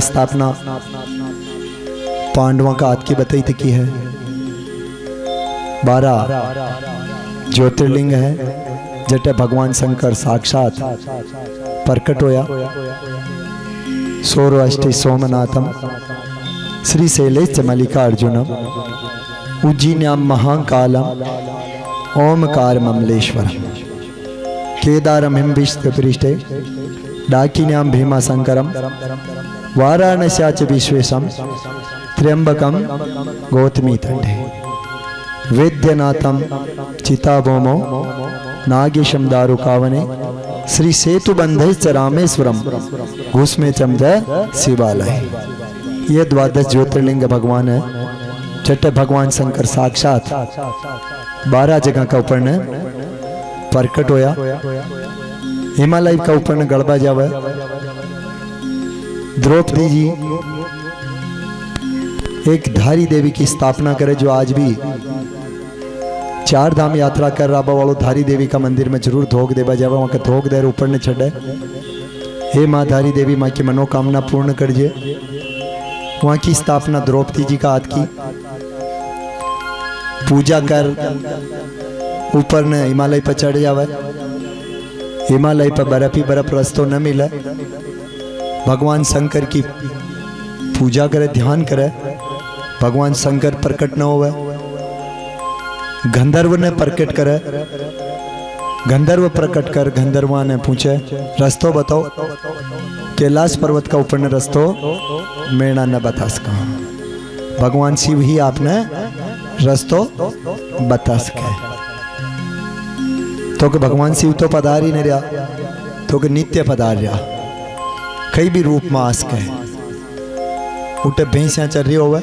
स्थापना पांडवों का हाथ की बताई थी की है। 12 ज्योतिर्लिंग है जटे भगवान शंकर साक्षात प्रकट होया। सौराष्ट्री सोमनाथम श्री शैलेश मल्लिकार्जुनम उज्जीन्याम महाकालम ओमकार ममलेश्वरम केदारम हिमविष्टपृष्ठे डाकिन्याम भीमाशंकरम वाराणस्याच विश्वेशम त्र्यंबकम गौतमी तटे वैद्यनाथम चिताभौमो नागेशम दारुकावने श्री सेतुबंधश्च रामेश्वरम घुसमे चमजा शिवालय। ये 12 ज्योतिर्लिंग भगवान है। छठे भगवान शंकर साक्षात 12 जगह का ऊपर ने प्रकट होया। हिमालय का ऊपर ने गड़बा जावे। द्रौपदी जी एक धारी देवी की स्थापना करे जो आज भी 4 धाम यात्रा कर रहा वालों धारी देवी का मंदिर में जरूर धोख देवा जावे। वहां का धोख देर ऊपर ने छड़े। हे माँ धारी देवी माँ की मनोकामना पूर्ण करजे। वहां की स्थापना द्रौपदी जी का हाथ की पूजा कर ऊपर ने हिमालय पर चढ़ जावे। हिमालय पर बर्फ ही बर्फ रस्तो न मिले। भगवान शंकर की पूजा करे ध्यान करे। भगवान शंकर प्रकट न होवे। गंधर्व ने प्रकट करे। गंधर्व प्रकट कर गंधर्वा ने पूछे रस्तो बताओ। कैलाश पर्वत का ऊपर ने रस्तो मेरा न बता सका। भगवान शिव ही आपने रस्तो बता सके। तो कि भगवान शिव तो पधार ही नहीं रहा तो कि नित्य पधार रहा कई भी रूप में आस के उठे भैंसियां चल रही होवे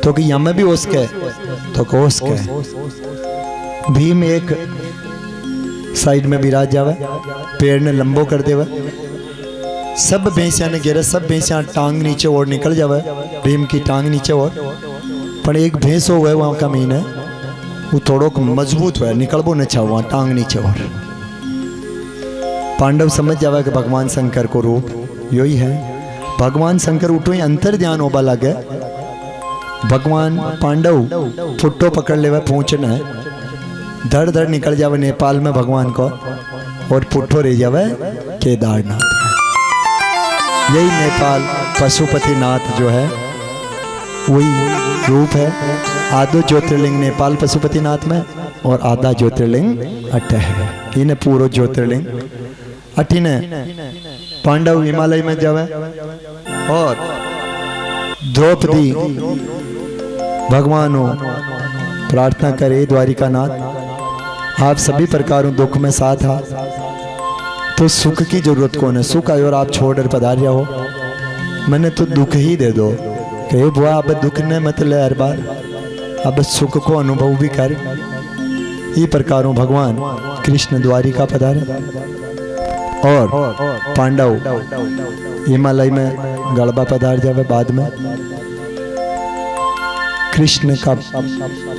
तो कि यम भी उसके तो कोस के भीम एक साइड में विराज जावे पेड़ ने लंबो कर देवे। सब भैंसियां ने गिरे। सब भैंसियां टांग नीचे और निकल जावे। भीम की टांग नीचे और पर एक भैंस हो गए वहां का मीन है वो थोड़ो मजबूत हुआ निकलबो न चाह वहां टांग नीचे और पांडव समझ जावे कि भगवान शंकर को रूप यही है। भगवान शंकर उठो ही अंतर ध्यान होबा लगे। भगवान पांडव फुट्टो पकड़ लेवे पूछना है धड़ धड़ निकल जावे नेपाल में भगवान को और पुट्ठो रह जावे केदारनाथ। यही नेपाल पशुपतिनाथ जो है वही रूप है। आधो ज्योतिर्लिंग नेपाल पशुपतिनाथ में और आधा ज्योतिर्लिंग अठ है। इन्हें पूरा ज्योतिर्लिंग अठिने पांडव हिमालय में जावे और द्रौपदी भगवान प्रार्थना करे द्वारिका नाथ आप सभी प्रकारों दुख में साथ आ तो सुख की जरूरत कौन है। सुख आयो और आप छोड़कर पधारिया हो मैंने तो दुख ही दे दो कहे बुआ अब दुख ने मत ले हर बार अब सुख को अनुभव भी कर। ये प्रकारों भगवान कृष्ण द्वारिका पधारे और पांडव हिमालय में गड़बा पधार जावे। बाद में कृष्ण का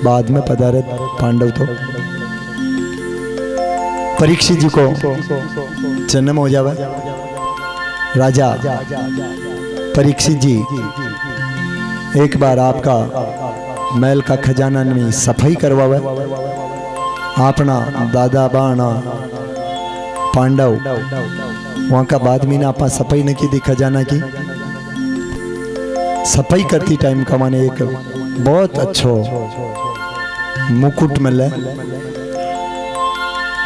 बाद में पधारे पांडव। तो परीक्षित जी को जन्म हो जावे। राजा परीक्षित जी एक बार आपका महल का खजाना में सफाई करवावे। अपना दादा बाणा पांडव वहां का बाद में ना आपा सफाई न की थी खजाना की। सफाई करती टाइम का माने एक बहुत अच्छो मुकुट मिले।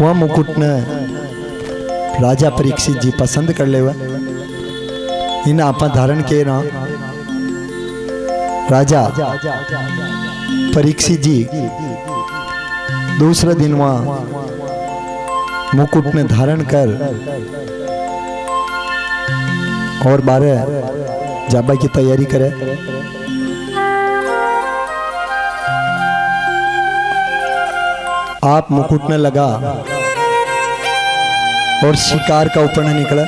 वह मुकुट ने राजा परीक्षित जी पसंद कर ले। इन आपा धारण के ना राजा परीक्षित जी दूसरे दिन वहां मुकुट ने धारण कर और 12 जाबा की तैयारी करे। आप मुकुट ने लगा और शिकार का ऊपर न निकला।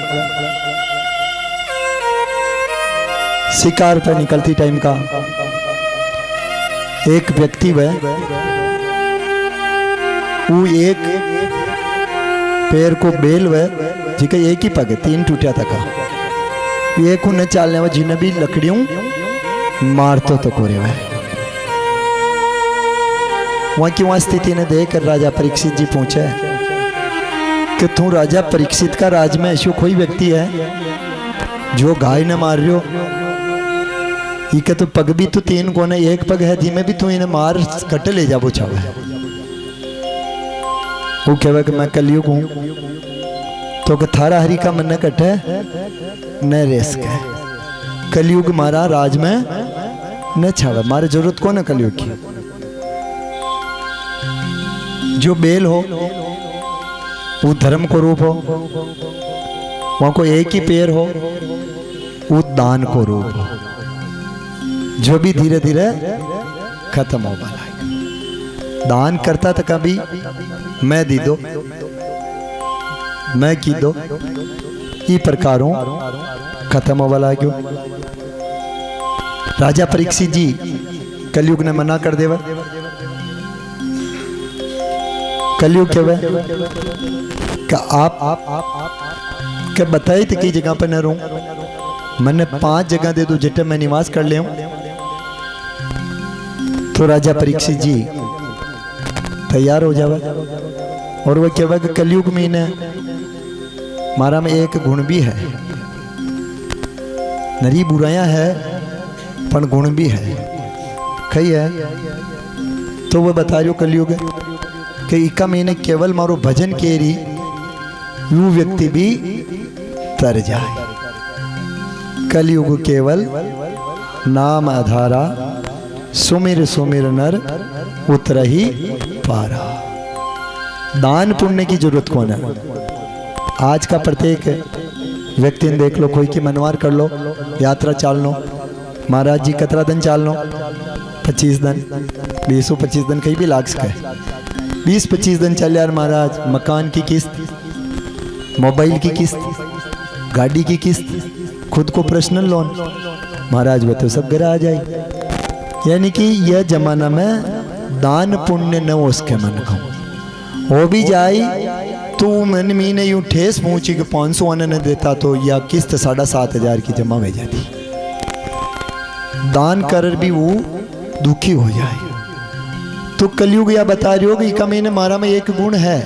शिकार पर निकलती टाइम का एक व्यक्ति वह वो एक पैर को बेल वह जिका एक ही पग 3 टूटिया था। ये खून चालने वा जिन्हें भी लकड़ियों मारतो तो कोरे हुए। वहां की वहां स्थिति ने देखकर राजा परीक्षित जी पूछे कि तू राजा परीक्षित का राज में ऐसा कोई व्यक्ति है जो गाय ने मार रही हो? ये तो पग भी तो 3 कोने, एक पग है जिमें भी तू इन्हें मार कट ले जा चावे। वो कहे कि मैं कलयुग हूं तो कि थारा हरि का मन कटे न रेस के कलयुग मारा राज में न छावे, मारे जरूरत को न कलयुग की। जो बेल हो वो धर्म को रूप हो, वहां को एक ही पैर हो वो दान को रूप हो, जो भी धीरे धीरे खत्म हो वाला। दान करता था कभी मैं दी दो मैं की दो, ई प्रकारों खत्म हो वाला क्यों। राजा परीक्षित जी कलयुग ने मना कर देवा। कलयुग क्या वे कि आप क्या बताए थे की जगह पर न रहूं, मैंने 5 जगह दे दो जिटे मैं निवास कर ले। तो राजा परीक्षित जी तैयार हो जावे और वह कहवा कि कलयुग में ने मारा में एक गुण भी है, नरी बुराइयां है पर गुण भी है, कही है। तो वह बता रही कलयुग कि इका मैंने केवल मारो भजन केरी यू व्यक्ति भी तर जाए। कलयुग केवल नाम आधारा सुमिर सुमिर नर उतरही पारा। दान पुण्य की जरूरत कौन है? आज का प्रत्येक व्यक्ति ने देख लो, कोई की मनवार कर लो, यात्रा चाल लो, महाराज जी कतरा दिन चाल लो, 25 दिन 20-25 दिन कहीं भी लाग सके, 20-25 दिन चल यार महाराज। मकान की किस्त, मोबाइल की किस्त, गाड़ी की किस्त, खुद को पर्सनल लोन, महाराज वो तो सब घर आ जाए। यानी कि यह जमाना में दान पुण्य न हो उसके मन को हो भी जाए तो मन में ने यूं ठेस पहुंची कि 500 आने न देता तो या किस्त 7,500 की जमा हो जाती। दान कर भी वो दुखी हो जाए। तो कलयुग या बता रही हो कि कम ने मारा में एक गुण है,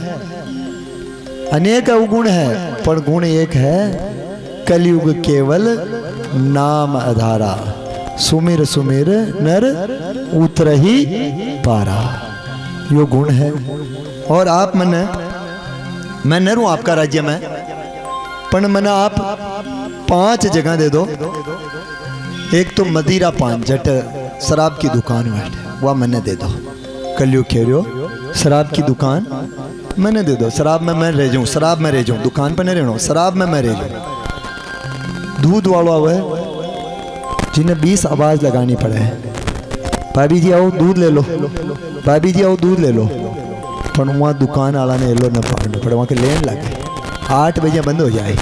अनेक अवगुण है पर गुण एक है। कलयुग केवल नाम आधारा सुमिर सुमिर नर उतरही पारा, यो गुण है। और आप मन मैं न रहूं आपका राज्य में, पर मन आप 5 जगह दे दो। एक तो मदिरा पान जट शराब की दुकान वह मैंने दे दो। कलयुग कह रहे हो शराब की दुकान मैंने दे दो, शराब में मैं रह जाऊं, शराब में रह जाऊं, दुकान पर नहीं रहना, शराब में मैं रह जाऊं। दूध वाला हुआ जिन्हें 20 आवाज लगानी पड़े, भाभी जी आओ दूध ले लो, भाभी जी आओ दूध ले लो, पर वहाँ दुकान वाला ने एलो न पकड़ना पड़े, वहाँ के लेन लगे 8 बजे बंद हो जाए,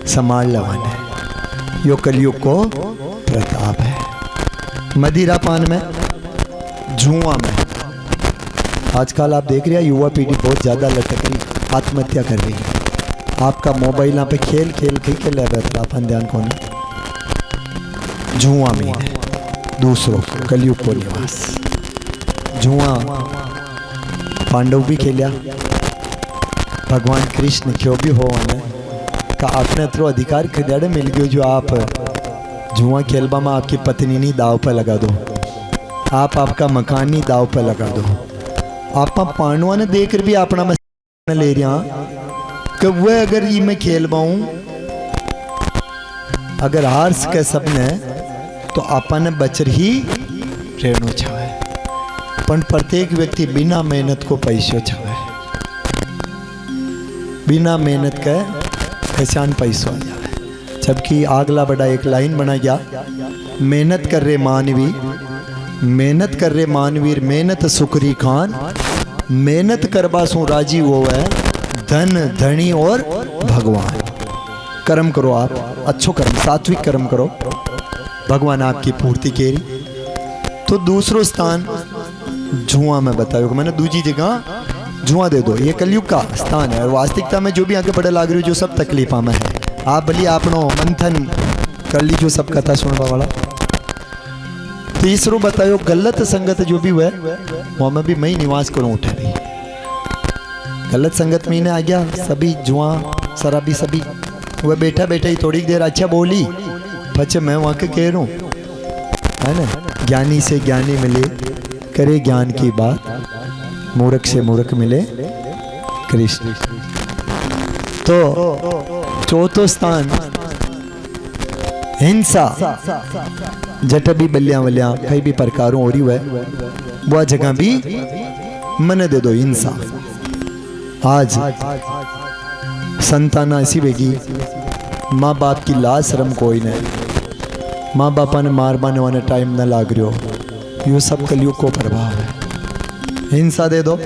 संभाल लवाने। यो कलयुग को प्रताप है। मदिरा पान में, जुआ में आजकल आप देख रहे हैं युवा पीढ़ी बहुत ज़्यादा लटक रही, आत्महत्या कर रही है। आपका मोबाइल यहाँ पे खेल खेल के ले बैठा, अपन ध्यान कौन जुआ में है। दूसरों कलयुग को निवास जुआ पांडव भी खेलिया, भगवान कृष्ण क्यों भी हो का आपने तो अधिकार खिदाड़े मिल गयो जो आप जुआ खेलबा में आपकी पत्नी नहीं दाव पर लगा दो, आप आपका मकान नहीं दाव पर लगा दो। आप पांडवा ने देखकर भी अपना में ले रहा कि वह अगर ये मैं खेल पाऊं, अगर हार सके सबने तो अपन बचर ही रहना चाहे। पर प्रत्येक व्यक्ति बिना मेहनत को पैसों चाहे, बिना मेहनत के पहचान पैसों आ जाए। जबकि आगला बड़ा एक लाइन बना गया, मेहनत कर रहे मानवी, मेहनत कर रहे मानवीर मेहनत सुकरी खान, मेहनत करबा सो राजी वो है धन धनी और भगवान। कर्म करो आप, अच्छो कर्म, सात्विक कर्म करो, भगवान आपकी पूर्ति केरी। तो दूसरो स्थान जुआ में बताओ, मैंने दूसरी जगह जुआ दे दो, ये कलयुग का स्थान है। और वास्तविकता में जो भी आगे बढ़े लाग रही हो, जो सब तकलीफा में है, आप भली आपनो मंथन कर लीजिए सब कथा सुनवा वाला। तीसरो बतायो गलत संगत जो भी हुए वहां में भी मैं ही निवास करूं उठे भी। गलत संगत में आ गया सभी जुआ शराबी सभी वह बैठा बैठा ही थोड़ी देर अच्छा बोली पचे मैं वहां के कह रहा हूं है ना। ज्ञानी से ज्ञानी मिले करे ज्ञान की बात, मूर्ख से मूर्ख मिले कृष्ण। तो चौथो स्थान हिंसा जट भी बलिया वलिया कई भी प्रकारों हो रही है वह जगह भी मन दे दो हिंसा। आज संतान ऐसी बेगी माँ बाप की लाज शर्म कोई नहीं, माँ बापा ने मार मारने वाले टाइम न लाग रही हो। यो सब कलयुग को प्रभाव है। हिंसा दे दो।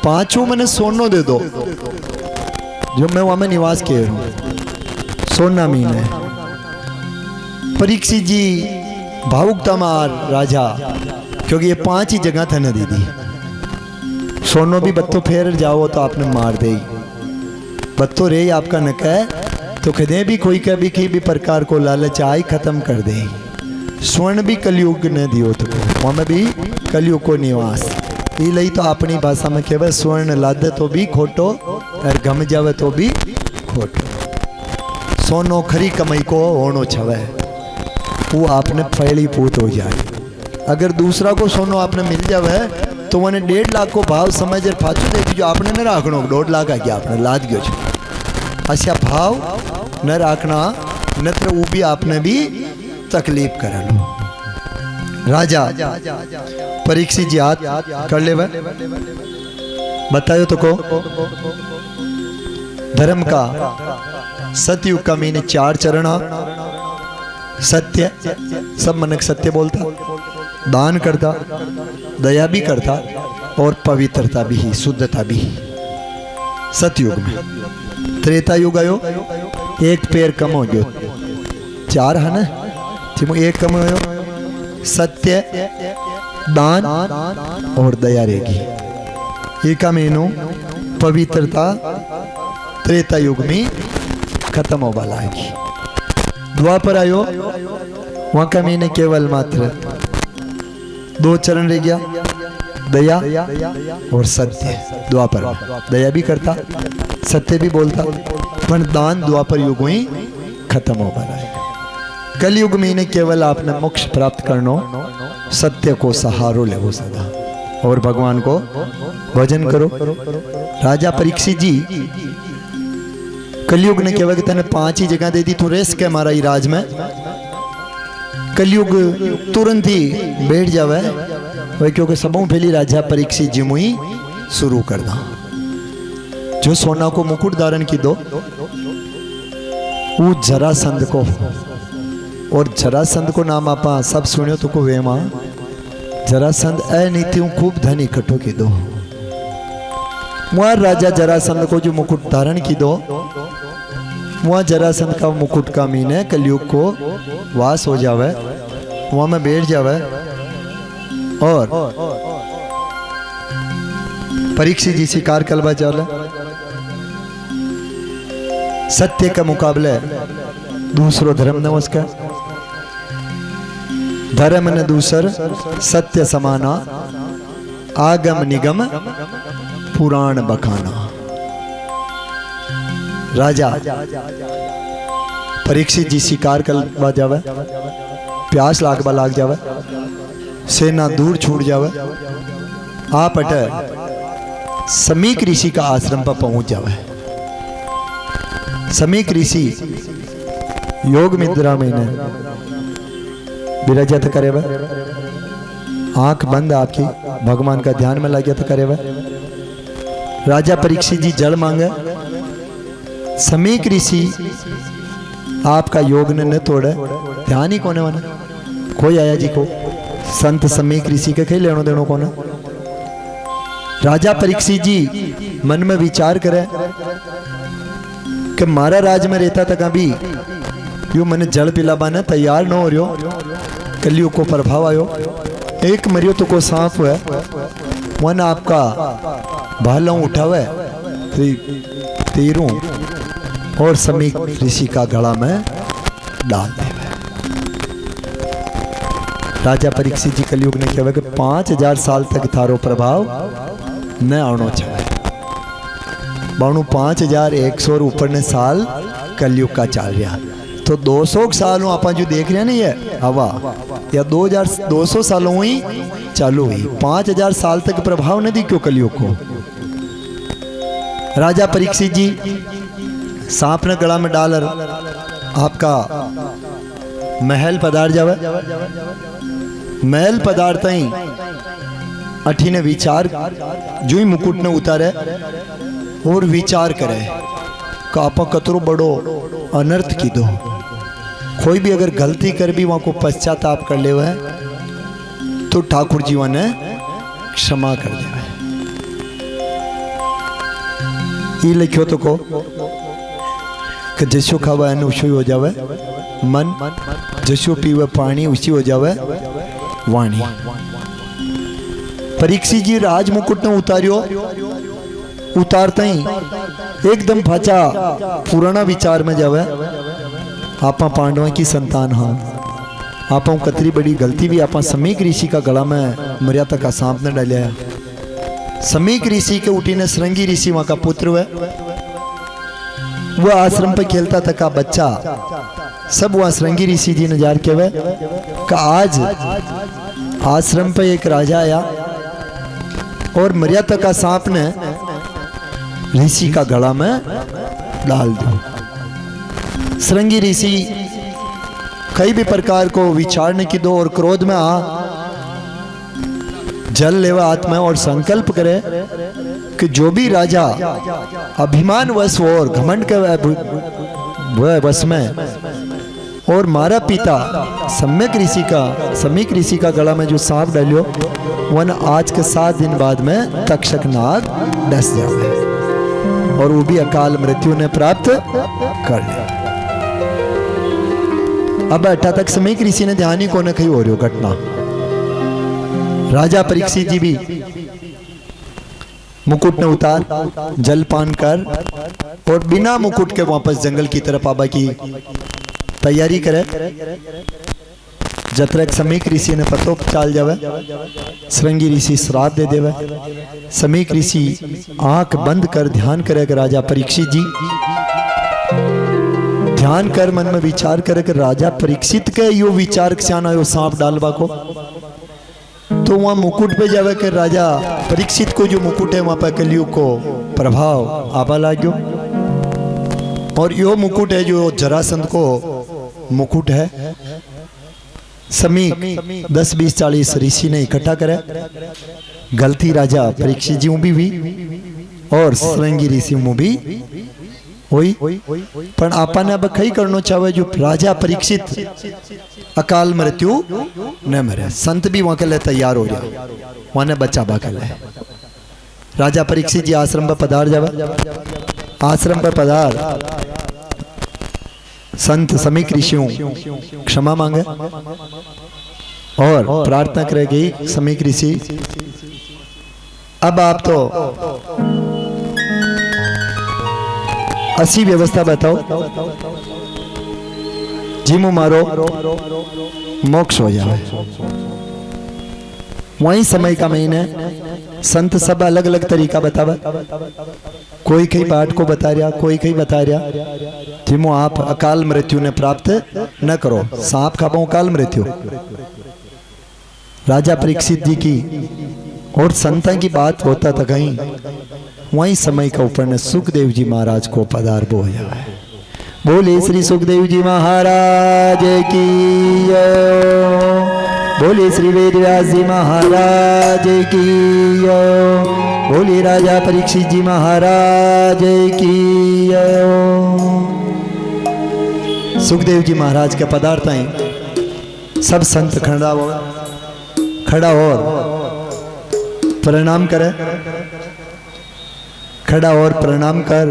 पांचों मैंने सोनो दे दो जो मैं वहां में निवास किए हूं सोना मीन है। परीक्षित जी भावुकता मार राजा क्योंकि ये 5 ही जगह था न दीदी। सोनो भी बत्तो फेर जाओ तो आपने मार दे, बत्तो रे आपका न कह तो कदे भी कोई कभी की भी प्रकार को लालच आई खत्म कर दे। स्वर्ण भी कलयुग ने दियो तो वहां में भी कलयुग को निवास ये लई तो अपनी भाषा में कहवे स्वर्ण लादे तो भी खोटो और गम जावे तो भी खोटो। सोनो खरी कमाई को होनो छवे वो आपने फैली पूत हो जाए। अगर दूसरा को सोनो आपने मिल जावे तो मैंने 1.5 लाख को भाव समझ पाछो दे दीजो आपने न राखनो 1.5 लाख आ गया आपने लाद गयो छे। अच्छा भाव न राखना नत्र वो भी आपने भी तकलीफ कर लो। राजा परीक्षित जी हाथ कर ले बतायो तो को धर्म का सतयुग का मीने 4 चरण। सत्य सब मनक सत्य बोलता, दान करता, दया भी करता और पवित्रता भी ही शुद्धता भी ही। सतयुग में त्रेता युग आयो 1 पैर कम हो गयो 4 है ना जिम 1 कम हो सत्य दान और दया रहेगी। एक महीनों पवित्रता त्रेता युग में खत्म हो वाला है। द्वापर आयो वहां का महीने केवल मात्र 2 चरण रह गया दया और सत्य। द्वापर दया भी करता सत्य भी बोलता पर दान द्वापर युग ही खत्म हो वाला है। कलयुग में केवल आपने मोक्ष प्राप्त करनो सत्य को सहारो ले सदा और भगवान को भजन करो। राजा परीक्षित जी कलयुग ने केवल तेने 5 ही जगह दे दी तू रेस के मारा ही राज में। कलयुग तुरंत ही बैठ जावे वही क्योंकि सबों पहली राजा परीक्षित जी मुई शुरू कर दा जो सोना को मुकुट धारण की दो वो जरासंध को और जरासंध को नाम आपा सब सुनियो तो को वे मां जरासंध अनीतियों खूब धन इकट्ठो की दो। वहां राजा जरासंध को जो मुकुट धारण की दो वहां जरासंध का मुकुट का मीने कलयुग को वास हो जावे वहां में बैठ जावे और परीक्षित जी शिकार कलवा चले। सत्य का मुकाबले दूसरो धर्म नमस्कार धर्म न दूसर सत्य समाना आगम निगम पुराण बखाना। राजा परीक्षित जी शिकार करवा जावे प्यास लागवा लाग जावे सेना दूर छूट जावे आप अटे समीक ऋषि का आश्रम पर पहुंच जावे। समीक ऋषि योग निद्रा में विराजत करे वह आंख बंद आपकी भगवान का ध्यान में लगे तो करे वह। राजा परीक्षित जी जल मांगे समीक ऋषि आपका योग न तोड़े ध्यान ही कोने वाला कोई आया जी को संत समीक ऋषि के कहीं लेनो देनो कोने। राजा परीक्षित जी मन में विचार करे कि मारा राज में रहता था कभी यू मैंने जल पिलाबाने तैयार न हो रहो कलयुग को प्रभाव आयो एक मरियो तो को सांप हुआ वन आपका भालों उठावे तीरों और समीक ऋषि का गला में डाल देवे। राजा परीक्षित जी कलयुग ने कहवे कि 5000 साल तक थारो प्रभाव न आनो छे। बाणु 5100 ऊपर ने साल कलयुग का चल रहा, तो 200 सालों आप जो देख रहे हैं ना ये हवा या 2200 सालों ही चालू हुई, 5000 साल तक प्रभाव नहीं दी क्यों कलयुग को। राजा परीक्षित जी सांप ने गला में डालर आपका महल पधार जावे। महल पदार्थ ही अठी ने विचार जो ही मुकुट ने उतारे और विचार करे कि आप कतरो बड़ो अनर्थ की दो। कोई भी अगर गलती कर भी वहां को पश्चाताप कर ले है तो ठाकुर जी ने क्षमा कर दे। ये लिखो तो को कि जसो खावा उसी हो जावे मन, जसो पीवे पानी उसी हो जावे वाणी। परीक्षित जी राज मुकुट ने उतारियो, उतारते ही एकदम फाचा पुराना विचार में जावे आपा पांडवों की संतान। हाँ आपा कतरी बड़ी गलती भी आपा समीक ऋषि का गला में मर्यादा का सांप ने डालिया। समीक ऋषि के उठी ने श्रृंगी ऋषि वहां का पुत्र हुआ, वह आश्रम पे खेलता था का बच्चा सब वहां श्रृंगी ऋषि जी ने जार के वे का आज आश्रम पे एक राजा आया और मर्यादा का सांप ने ऋषि का गला में डाल दिया। श्रृंगी ऋषि कई भी प्रकार को विचारने की दो और क्रोध में जल लेवा हाथ में और संकल्प करे कि जो भी राजा अभिमान वश और घमंड के वश में और मारा पिता समीक ऋषि का गला में जो सांप डालियो वन आज के 7 दिन बाद में तक्षक नाग डस जावे और वो भी अकाल मृत्यु ने प्राप्त कर लिया। अब 8 तक समीक ऋषि ने ध्यान ही कोने कही हो रही घटना। राजा परीक्षित जी भी मुकुट ने उतार जलपान कर और बिना मुकुट के वापस जंगल की तरफ आबा की तैयारी करे। जतरक समीक ऋषि ने पतो चाल जावे, श्रृंगी ऋषि श्राप दे देवे। समीक ऋषि आंख बंद कर ध्यान करे कि राजा परीक्षित जी ध्यान कर मन में विचार करे कि राजा परीक्षित के यो विचार स्याना यो सांप डालवा को, तो वहां मुकुट पे जावे कि राजा परीक्षित को जो मुकुट है वहां पर कलयुग को प्रभाव आबा लाग्यो। और यो मुकुट है जो जरासंध को मुकुट है। समीक 10 20 40 ऋषि ने इकट्ठा करे। गलती राजा परीक्षित जी भी हुई और श्रृंगी ऋषि भी हुई, पर आपने अब कई करना चाहे जो राजा परीक्षित अकाल मृत्यु न मरे। संत भी वहां के लिए तैयार हो गया, वहां बच्चा बाकल है। राजा परीक्षित जी आश्रम पर पधार जावे। आश्रम पर पधार संत समीक ऋषियों क्षमा मांगे और प्रार्थना करेगी समीक ऋषि अब आप तो ऐसी व्यवस्था बताओ जिमो मारो मोक्ष हो जाए। वही समय का महीने संत सब अलग अलग तरीका बतावा, कोई कई पाठ को बता रहा, कोई कई बता रहा जिमो आप अकाल मृत्यु ने प्राप्त न करो। सांप खाबो अकाल मृत्यु। राजा परीक्षित जी की और संता की बात होता था कहीं, वही समय का ऊपर ने सुखदेव जी महाराज को पधार बो है। बोले श्री सुखदेव जी महाराज की जय। बोले श्री वेदव्यास जी महाराज की जय। बोले राजा परीक्षित जी महाराज की जय। सुखदेव जी महाराज के पदार्थ हैं। सब संत खड़ा और प्रणाम करे, खड़ा और प्रणाम कर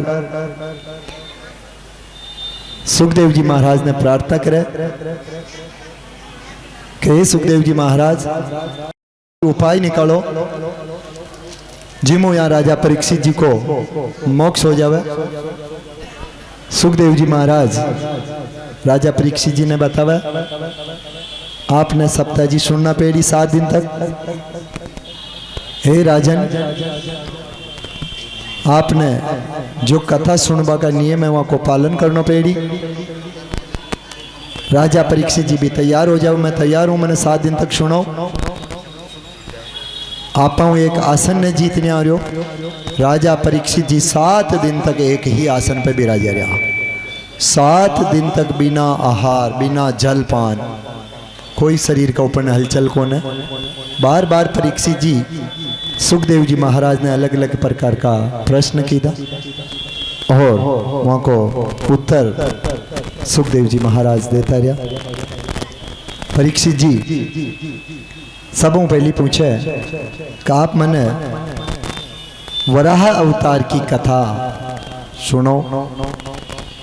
सुखदेव जी महाराज ने प्रार्थना करे कि सुखदेव जी महाराज उपाय निकालो जिमो यहाँ राजा परीक्षित जी को मोक्ष हो जावे। सुखदेव जी महाराज राजा परीक्षित जी ने बतावा आपने सप्ताह सुनना पेड़ी 7 दिन तक। हे राजन, आपने जो कथा सुनवा का नियम है वहां को पालन करना पेड़ी। राजा परीक्षित जी भी तैयार हो जाओ, मैं तैयार हूं, मैंने 7 दिन तक सुनाओ। आप एक आसन ने जीतने आ रहे हो। राजा परीक्षित जी 7 दिन तक एक ही आसन पे विराजा रहा। 7 दिन तक बिना आहार, बिना जलपान, कोई शरीर का ऊपर हलचल कौन है। बार बार परीक्षित जी सुखदेव जी महाराज ने अलग अलग प्रकार का प्रश्न किया और वहां को उत्तर सुखदेव जी महाराज देता रहा। परीक्षित जी सबों पहली पूछे कि आप मने वराह अवतार की कथा सुनो।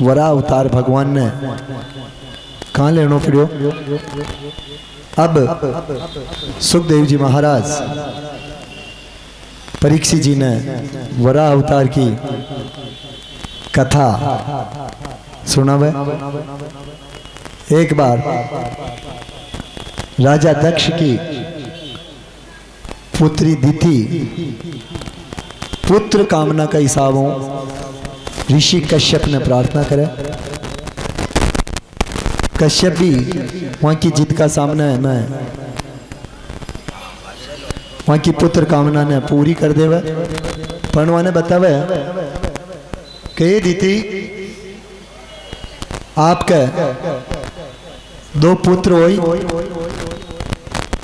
वराह अवतार भगवान ने कहाँ लेनो पड़ो। अब सुखदेव जी महाराज परीक्षित जी ने वराह अवतार की कथा सुनावे। एक बार राजा दक्ष की पुत्री दिति पुत्र कामना का हिसाब हो ऋषि कश्यप ने प्रार्थना करे। कश्यप भी वहां की जिद का सामना है, मैं वहां की पुत्र कामना ने पूरी कर देवे। पणवा ने बतावे कि दिति आपके 2 पुत्र होई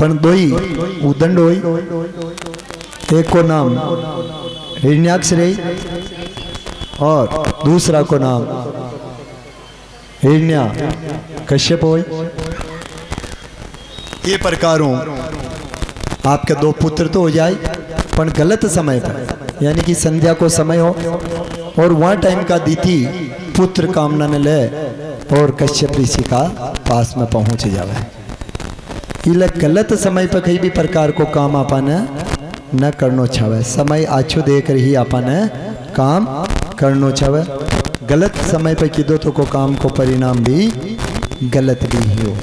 पण 2 ही उदंड होई। एक को नाम हिरण्याक्ष रही और दूसरा को नाम हिरण्या कश्यप होई। ये प्रकारों आपके 2 पुत्र तो हो जाए पण गलत समय पर, यानी कि संध्या को समय हो और वह टाइम का दिति पुत्र कामना ने ले और कश्यप ऋषि का पास में पहुंच जावे। इले गलत समय पर कई भी प्रकार को काम आपने न करनो छावे। समय आछो देकर ही आपने काम करनो छावे। गलत समय पर कीधो तो को काम को परिणाम भी गलत भी ही हो।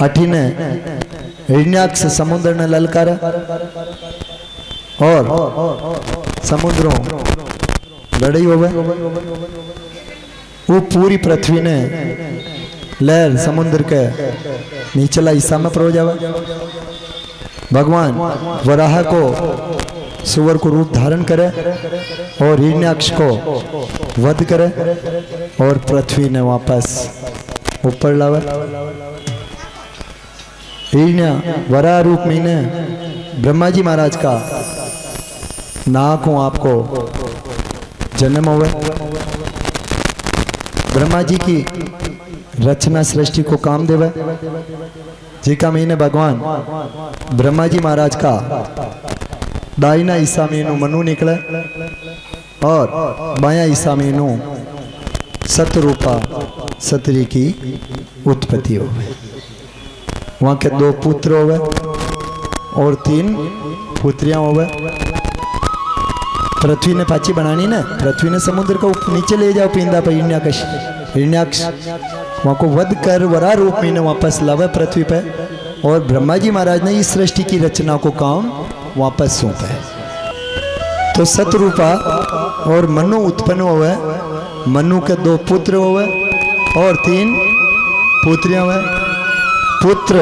अठीने हिरण्याक्ष समुद्र ने ललकारा और समुद्रों लड़ाई हो गए। वो पूरी पृथ्वी ने लहर समुद्र के निचला हिस्सा में परो जावा। भगवान वराह को सुअर को रूप धारण करे और हिरण्याक्ष को वध करे और पृथ्वी ने वापस ऊपर लावे। हिरण्य वराह रूप में ने ब्रह्मा जी महाराज का नाक हो आपको जन्म हुआ। ब्रह्मा जी की रचना सृष्टि को काम देवे। जी का महीने भगवान ब्रह्मा जी महाराज का दाहिना हिस्सा में इनू मनु निकले और बाया हिस्सा में इनू सतरूपा सतरी की उत्पत्ति हो। वहां के 2 पुत्र होवे और 3 पुत्रियां होवे। पृथ्वी ने पाची बनानी ना, पृथ्वी ने समुद्र को नीचे ले जाओ पिंदा पर हिरण्याक्ष वहां को वध कर वराह रूप में वापस लावे पृथ्वी पे और ब्रह्मा जी महाराज ने इस सृष्टि की रचना को काम वापस सौंपा है। तो सतरूपा और मनु उत्पन्न हुए। मनु के 2 पुत्र हुए और 3 पुत्रियां हुए। पुत्र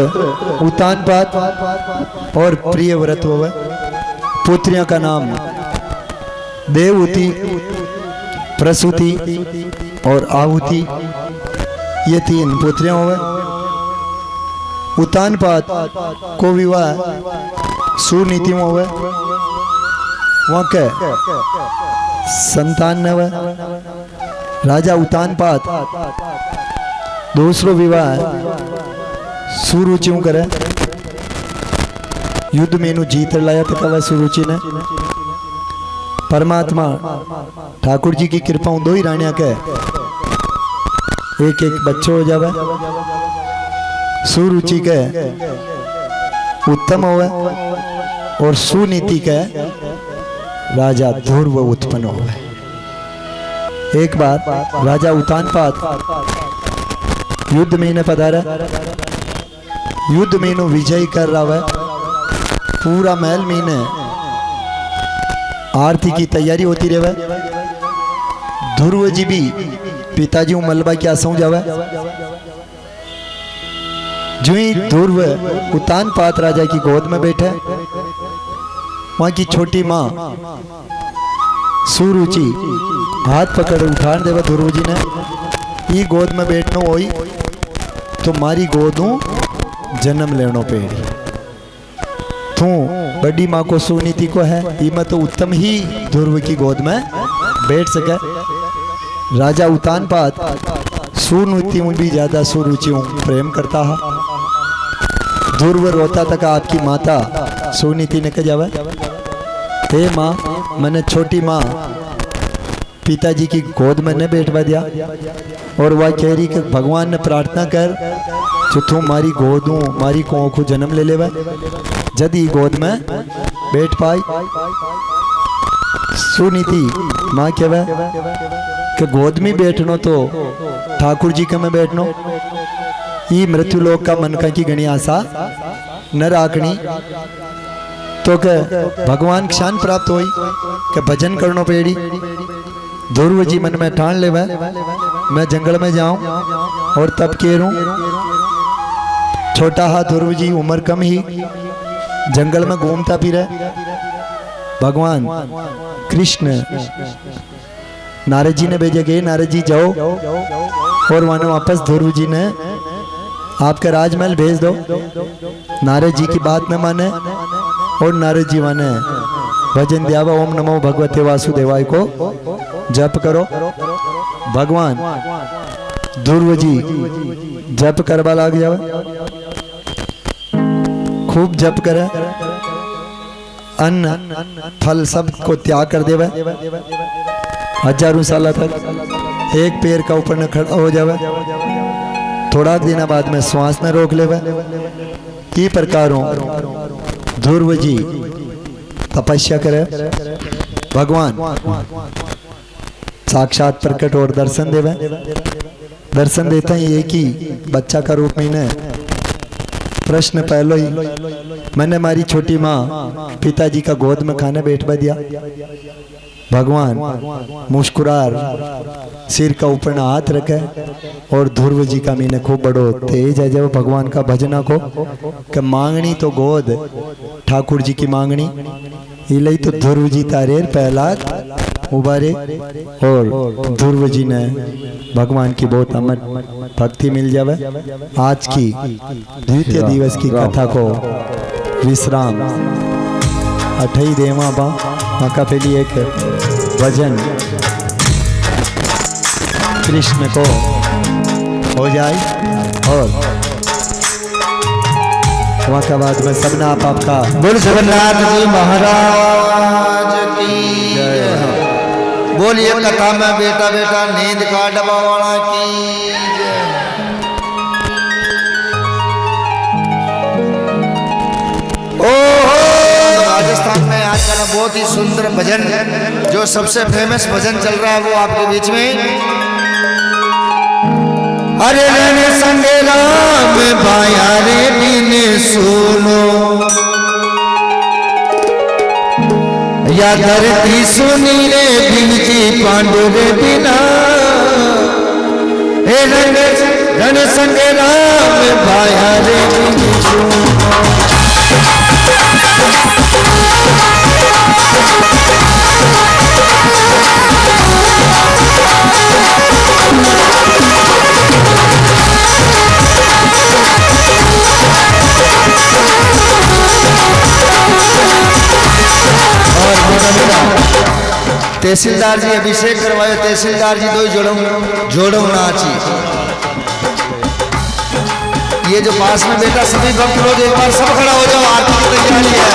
उतानपाद और प्रियव्रत हुए। पुत्रियों का नाम देवहूति, प्रसूति और आहुति, ये 3 पुत्रियां हुए। उतानपाद को विवाह सुनीति में हुए। वहां के संतान न हुए। राजा उतानपाद दूसरो विवाह सुरुचि करे। युद्ध में इनू जीत लाया था कवा सुरुचि ने। परमात्मा ठाकुर जी की कृपा 2 ही रानिया के एक बच्चों हो जावे। सुरुचि के उत्तम होवे और सुनीति के राजा ध्रुव उत्पन्न होवे। एक बार राजा उतानपाद युद्ध में ने पधारा, युद्ध में नो विजय कर रहा है, पूरा महल में ने आरती की तैयारी होती रहे। ध्रुव जी भी पिताजी मलबा क्या सौ जावे। जो ही ध्रुव उतानपाद राजा की गोद में बैठे, वहां की छोटी माँ सुरुचि हाथ पकड़ उठान देवा ध्रुव जी ने, ई गोद में बैठनो होई तो मारी गोदू जन्म लेनो पेड़ी। तू बड़ी माँ को सुनीति को है, मैं तो उत्तम ही ध्रुव की गोद में बैठ सके। राजा उतानपाद सुनीति में भी ज्यादा सुरुचि प्रेम करता है। ध्रुव रोता तक आपकी माता सुनीति ने कह जावे, हे माँ, मैंने छोटी माँ पिताजी की गोद में न बैठवा दिया, और वह कह रही कि भगवान ने प्रार्थना कर जो तू मारी गोदू मारी को जन्म ले लेवा। जद ही गोद में बैठ पाई, सुनीति माँ कहवा कि गोद में बैठनो तो ठाकुर जी के में बैठनो, ई मृत्यु लोक का मन का की गणी आशा न राखनी, तो के भगवान क्षान प्राप्त होई के भजन करनो पेड़ी। ध्रुव जी मन में ठान ले, मैं जंगल में जाऊं और तब केरूं। छोटा हा ध्रुव जी, उम्र कम ही, जंगल में घूमता फिरे। भगवान कृष्ण नारद जी ने भेजे गए, नारद जी जाओ और वहां वापस ध्रुव जी ने आपका राजमहल भेज दो। नारद जी की बात न माने और नारद जी माने भजन दियावा, ओम नमो भगवते वासुदेवाय को जप करो। भगवान ध्रुव जी जप करवा लग जावे, खूब जप करे, अन्न फल सब को त्याग कर देवे। हजारों साल तक एक पैर का ऊपर न खड़ा हो जावे, थोड़ा दिन बाद में श्वास न रोक लेवे। ई प्रकारों ध्रुव जी तपस्या करे। भगवान साक्षात प्रकट और दर्शन देवे। दर्शन देता ही एक ही बच्चा का रूप में ने प्रश्न पहलो ही, मैंने हमारी छोटी माँ पिताजी का गोद में खाने बैठवा दिया। भगवान मुस्कुरार सिर का ऊपर हाथ रखे और ध्रुव जी का मीने खूब बड़ो तेज है जब भगवान का भजना को कि मांगनी तो गोद ठाकुर जी की मांगनी इलाई तो ध्रुव जी तारेर पहला उबारे और ध्रुव जी ने भगवान की बहुत अमर भक्ति मिल जावे। आज की द्वितीय दिवस की कथा को विश्राम अठई देवा बा मका पहली एक भजन कृष्ण को हो जाए और वहाँ का बाद में सबना आपका बोल जगन्नाथ जी महाराज की जय। बोलिए कथा में बेटा बेटा नींद का डबा वाला की जय। राजस्थान में आजकल बहुत ही सुंदर भजन जो सबसे फेमस भजन चल रहा है वो आपके बीच में। अरे रहने संगे राम भाया रे दिन सुनो या धरती सुनी रे बिन जी पांडु रे बिना रण संगे राम भाया रे दिन सुनो। तहसीलदार जी अभिषेक करवाए, तहसीलदार जी दो जोड़ो नाची। ये जो पास में बेटा सभी भक्त लोग एक बार सब खड़ा हो जाओ, आरती की तैयारी है।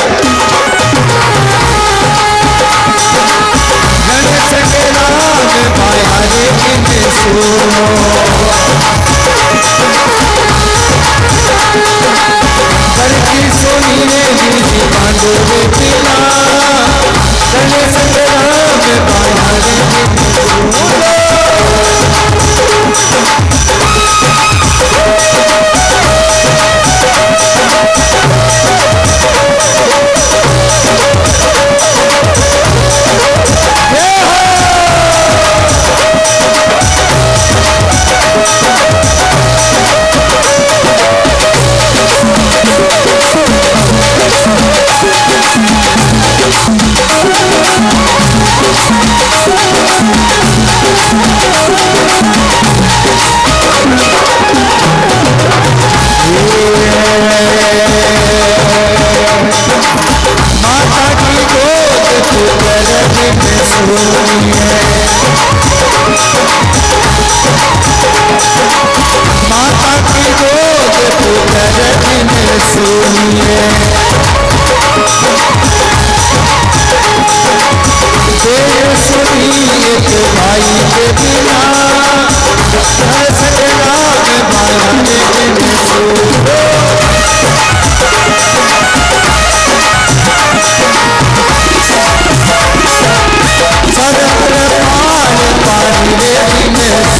सोनी रे जी पांडु रे पिला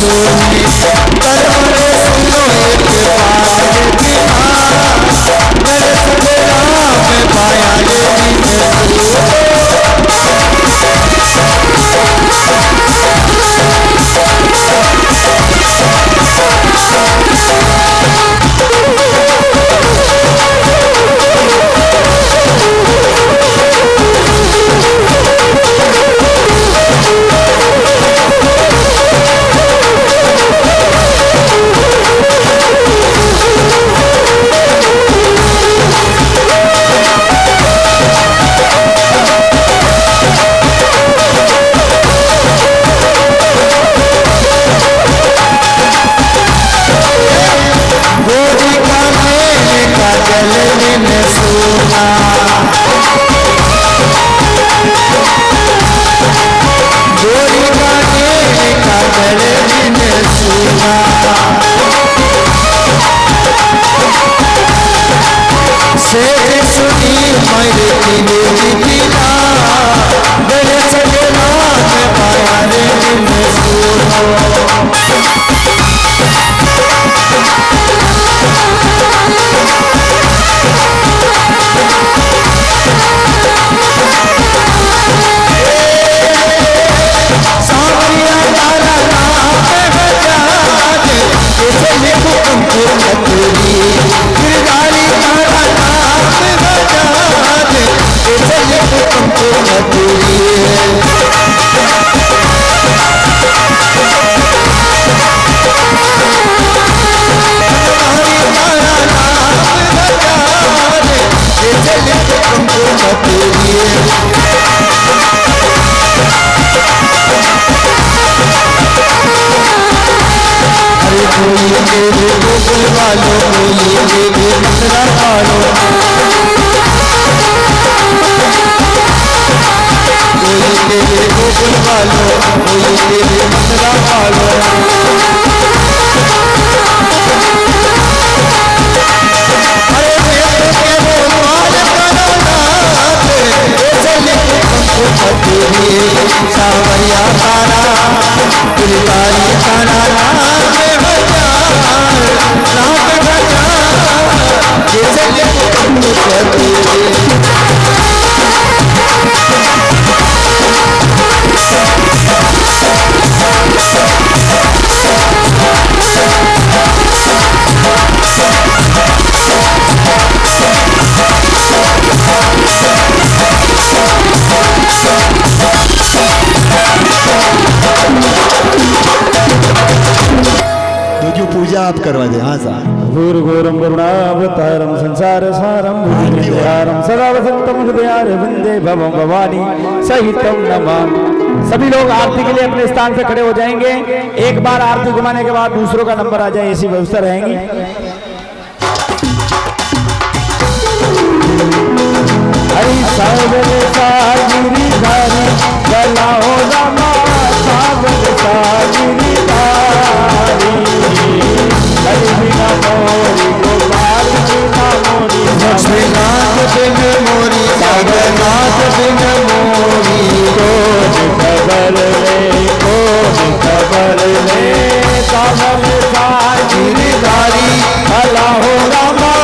सोनी करवरे सुनो एक बार बिना मेरे सवेरा में पाया ये आप करवा दे। हाँ साहब। घोरम करुणावतारम संसार सारम भुजगेन्द्रहारम सदा वसंतम हृदयार वंदे भवम भवानी सहितम नमामि। सभी लोग आरती के लिए अपने स्थान से खड़े हो जाएंगे। एक बार आरती घुमाने के बाद दूसरों का नंबर आ जाए, ऐसी व्यवस्था रहेगी। हरि सावन सागिरी धारी गला हो रमा सावन सागिरी धारी हरि बिना मोरी गोपाल बिना मोरी लक्ष्मीनाथ बिन मोरी जगन्नाथ बिन मोरी खबर ले सावन सागिरी धारी गला हो रमा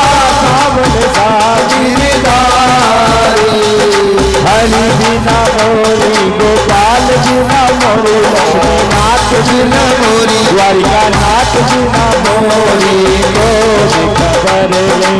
सावन सागिरी हरि बिना मोरी गोपाल बिना मोरी लक्ष्मीनाथ बिना मोरी द्वारिका नाथ बिना मोरी खबर ले खबर ले।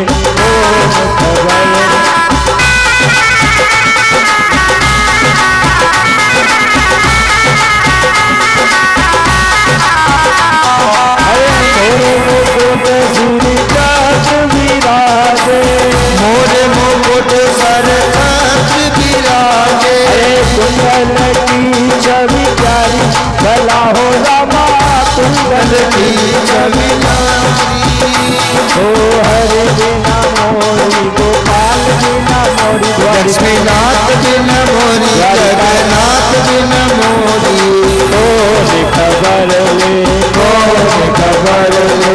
मोरे मुकुट सर विराजे कुंडल की छवि प्यारी भला हो रामा कुंडल की छवि ओ हरि बिना मोरी गोपाल बिना मोरी लक्ष्मीनाथ बिन मोरी जगन्नाथ बिन मोरी खबर ले खबर ले।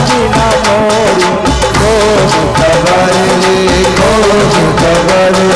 बिना मोरी कौन खबर ले, कौन खबर ले।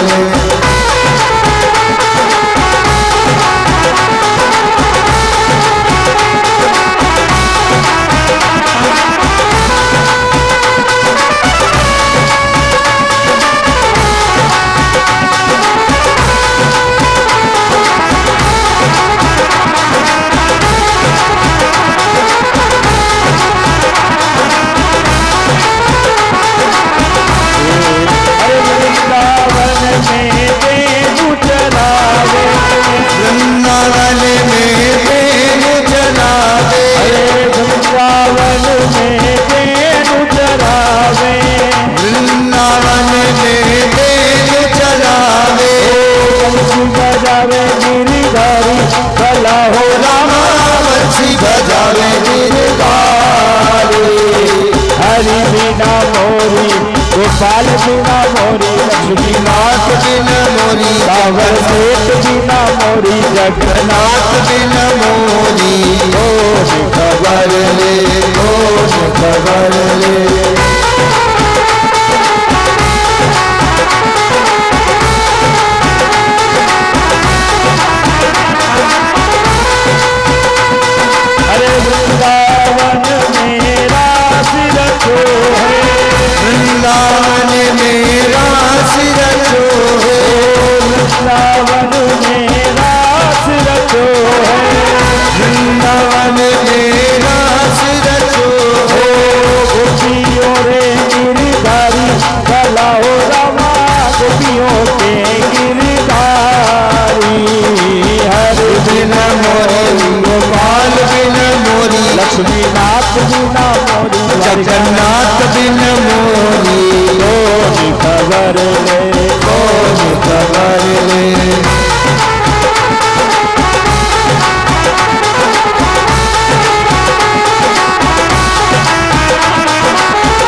गोपाल बिना मोरी, लक्ष्मीनाथ बिना मोरी, सावर सेठ बिना मोरी, जगन्नाथ बिना मोरी कौन खबर ले, कौन खबर ले। अरे वृंदावन मेरा सिर जो है, वृंदावन मेरा सिर जो है, वृंदावन मेरा सिर जो है, वृंदावन मेरा सिर जो है। गोपियों रे गिरधारी भला हो रामा, गोपियों के गिरधारी। हरि बिना मोरी गोपाल बिना मोरी, लक्ष्मीनाथ बिना मोरी, जगन्नाथ बिना मोरी कौन खबर ले, कौन खबर ले।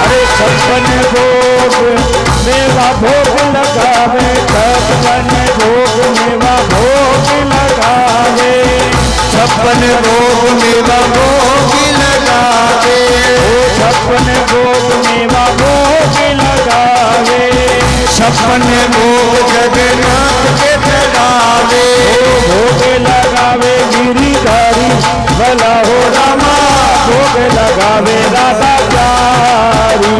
अरे छप्पन भोग मेवा भोग लगावे, छप्पन भोग मेवा भोग लगावे, छप्पन भोग मेवा भोग लगावे, छप्पन भोग मेवा भोग लगावे, छप्पन भोग जगन्नाथ के चढ़ावे, भोग लगावे गिरिधारी भला हो रामा, भोग लगावे राधा प्यारी।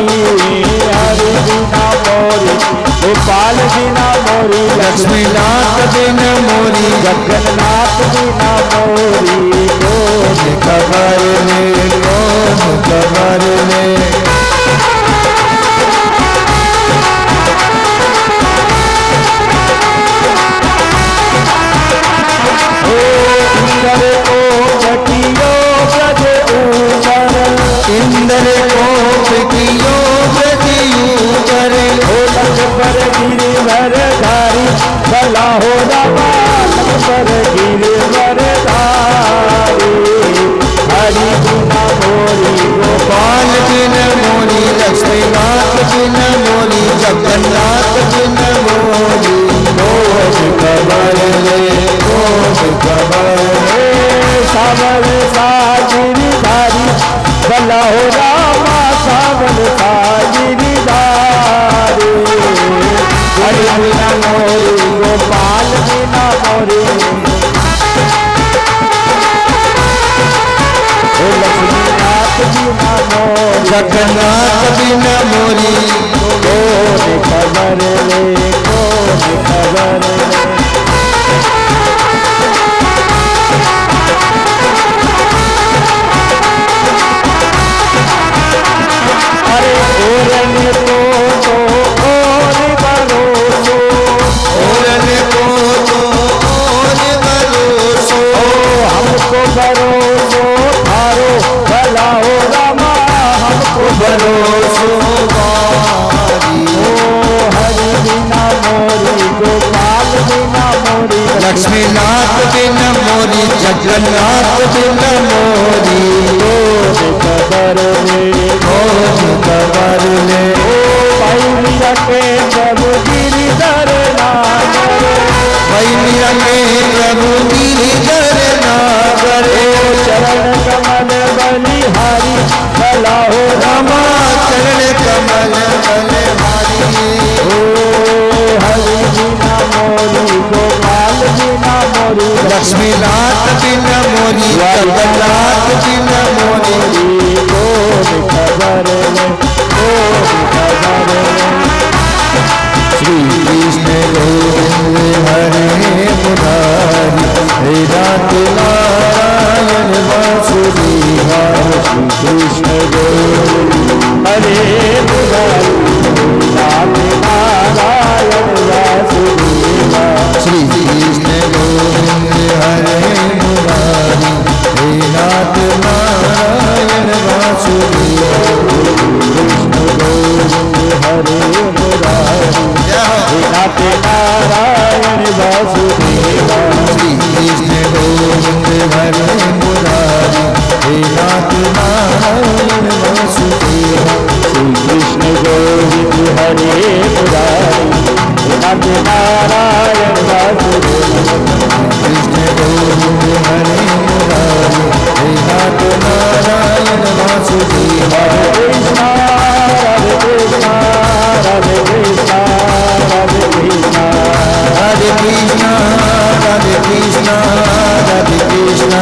हरि बिना मोरी गोपाल बिना मोरी, लक्ष्मीनाथ बिना मोरी, जगन्नाथ बिना मोरी कौन खबर ले, कौन खबर ले। इंद्र को बटियो ब्रज ऊपर, इंद्र को कियो ब्रजयूपर, लख पर गिरिवर धारी भला हो रामा, लख पर गिरिवर धारी। हरि बिना मोरी गोपाल बिना मोरी, लक्ष्मीनाथ बिना मोरी, जगन्नाथ बिना मोरी कौन खबर ले, कौन खबर ले। सावर सागिरधारी भला हो रामा, सावर सागिरधारी। हरि बिना मोरी गोपाल बिना मोरी, लक्ष्मीनाथ बिना मोरी, जगन्नाथ बिना मोरी कौन खबर ले, कौन खबर ले। अरे ओरन को तो और भरोसो, ओरन को तो और भरोसो, हमको भरोसो थारो भला हो रामा, हमको भरोसो बारी। हरि बिना मोरी गोपाल बिना मोरी, लक्ष्मीनाथ बिना मोरी, जगन्नाथ बिना मोरी कौन खबर ले, कौन खबर ले। भाई मीरा के प्रभु गिरिधर नागर, भाई मीरा के प्रभु गिरिधर नागर, चरण कमल बलिहारी भला हो लक्ष्मी लात बिन मोरी कबलात बिन मोरी श्री कृष्ण गोविंद हरे मुरारी हे नाथ नारायण वासुदेवा श्री कृष्ण गोविंद हरे मुरारी नाथ नारायण वासुदेवा श्री कृष्ण गोविंद हरे मुरारी हे नाथ नारायण वासुदेवा कृष्ण गोविंद हरे मुरारी नाथ नारायण वासुदेवा श्री कृष्ण गोविंद हरे मुरारी हे नाथ नारायण वासुदेवा श्री कृष्ण गोविंद हरे मुरारी नाथ नारायण वासुदेवा कृष्ण गोविंद हरे मुरारी हे नाथ नारायण वासुदेवा राधे कृष्ण राधे कृष्ण राधे कृष्ण राधे कृष्ण राधे कृष्ण राधे कृष्ण राधे कृष्ण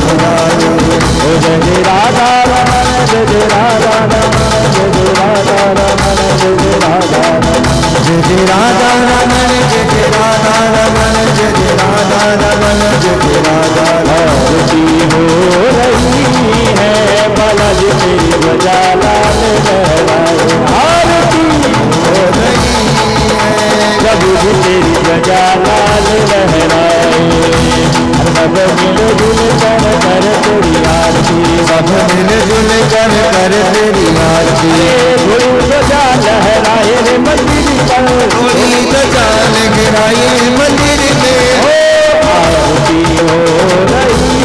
राधे जय राधा रमण जय राधा रमण जय राधा रमण जय राधा रमण जय राधा रमण जय राधा रमण जय राधा आरती हो रही है बालाज तेरी ध्वजा लाल लहराए आरती हो रही है प्रभु जी तेरी ध्वजा लाल लहराए सब मिलजुल कर तेरी आरती सब मिलजुल कर तेरी आरती गुरु ध्वजा लहराए रे मंदिर पर थोड़ी जान गिराई मंदिर में आरती हो रही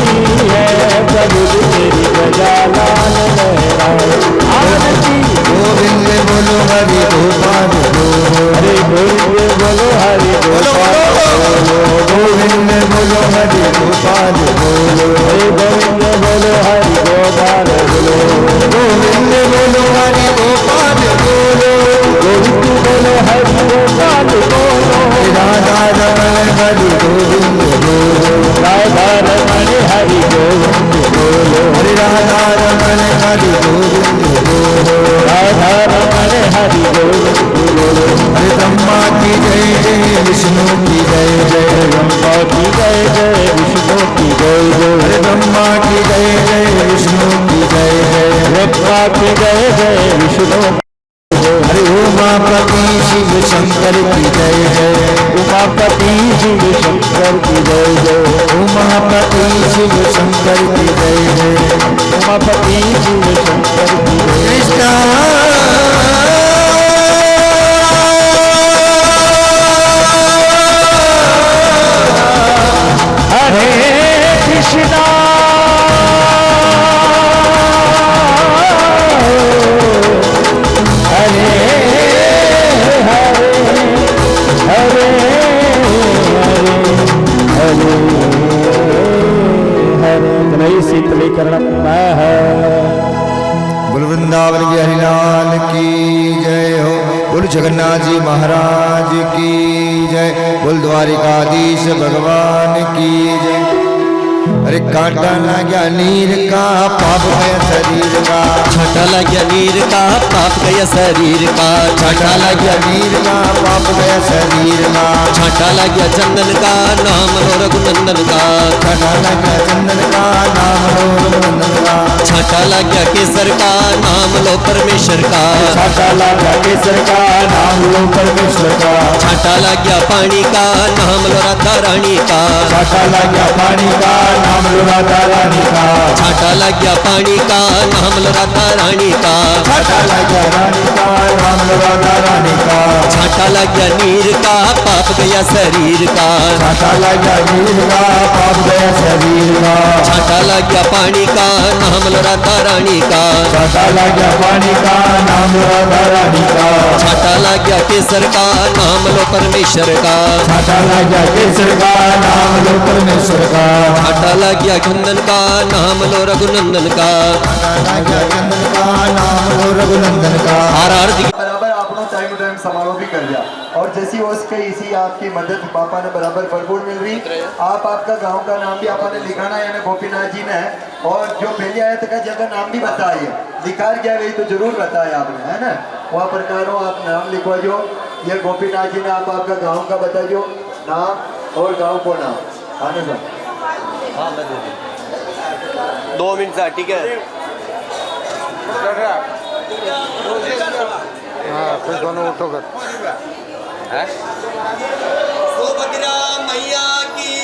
है प्रभु जी तेरी ध्वजा लाल लहराए आरती गोविंद बोलो हरि गोपाल बोलो हरे गोविंद बोलो हरि गोपाल बोलो गोविंद बोलो हरि गोपाल बोलो हरे गोविंद बोलो हरि गोपाल बोलो गोविंद बोलो हरि गोपाल बोलो गोविंद बोलो हरि गोपाल बोलो राधा रमण हरि गोविंद बोलो राधा रमण हरि गोविंद बोलो हरि राधा रमण हरि गोविंद बोलो राधा रमण हरि गोविंद बोलो हरि ब्रह्मा की जय जय विष्णु की जय जय ब्रह्मा की जय जय विष्णु की जय जय हरि ब्रह्मा की जय जय विष्णु की जय जय ब्रह्मा की जय जय विष्णु हरि उमापति शिव शंकर की जय जय उमापति शिव शंकर की जय जय उमापति शिव शंकर की जय जय उमापति शिव शंकर की जय कृष्ण हरे कृष्णा हरे हरे हरे हरे हरे हरे शीतलीकरण बोल वृंदावन की हरिलाल की जय हो। बोल जगन्नाथ जी महाराज की जय। बोल द्वारिकाधीश भगवान की जय। अरे कांटा लग गया नीर का पाप गया शरीर का, छाटा लग गया नीर का पाप गया शरीर का, छाटा लग गया नीर का पाप गया शरीर का, छाटा लग गया चंदन का नाम लो रघुनंदन का, छाटा लग गया चंदन का नाम लो रघुनंदन का, छाटा लग गया केसर का नाम लो परमेश्वर का, छाटा लग गया केसर का नाम लो परमेश्वर का, छाटा लग गया पानी का नाम लो राधा रानी का, छाटा लग गया पानी का नाम लो राधा रानी का, छाटा लग गया पानी का नाम लो राधा रानी का, छाटा लग गया रानी का नाम लो राधा रानी का, छाटा लग गया नीर का पाप गया शरीर का, छाटा लग गया नीर का पाप गया शरीर का, छाटा लग गया पानी का नाम लो राधा रानी का, छाटा लग गया पानी का नाम लो राधा रानी का, छाटा लग गया केसर का नाम लो परमेश्वर का, छाटा लग गया केसर का नाम लो परमेश्वर का, छाटा लग गया चंदन का नाम लो रघुनंदन का, छाटा लग गया चंदन का नाम लो रघुनंदन का। आर बराबर આપણો ટાઈમ સમારોહ भी कर दिया। और जैसी हो सके इसी आपकी मदद पापा ने बराबर भरपूर मिल रही। आप आपका गांव का नाम भी आपने लिखाना है ना गोपीनाथ जी ने। और जो पहले आया था जगह नाम भी बताइए, लिखा गया वही तो जरूर बताया आपने, है ना। वहाँ प्रकारों आप नाम लिखवा जो। ये गोपीनाथ जी ने आप आपका गाँव का बता जो नाम और गाँव को नाम आने दो। हाँ मैं दे दूँ 2 मिनट से, ठीक है। हाँ फिर दोनों उठो कर सुभद्रा मैया की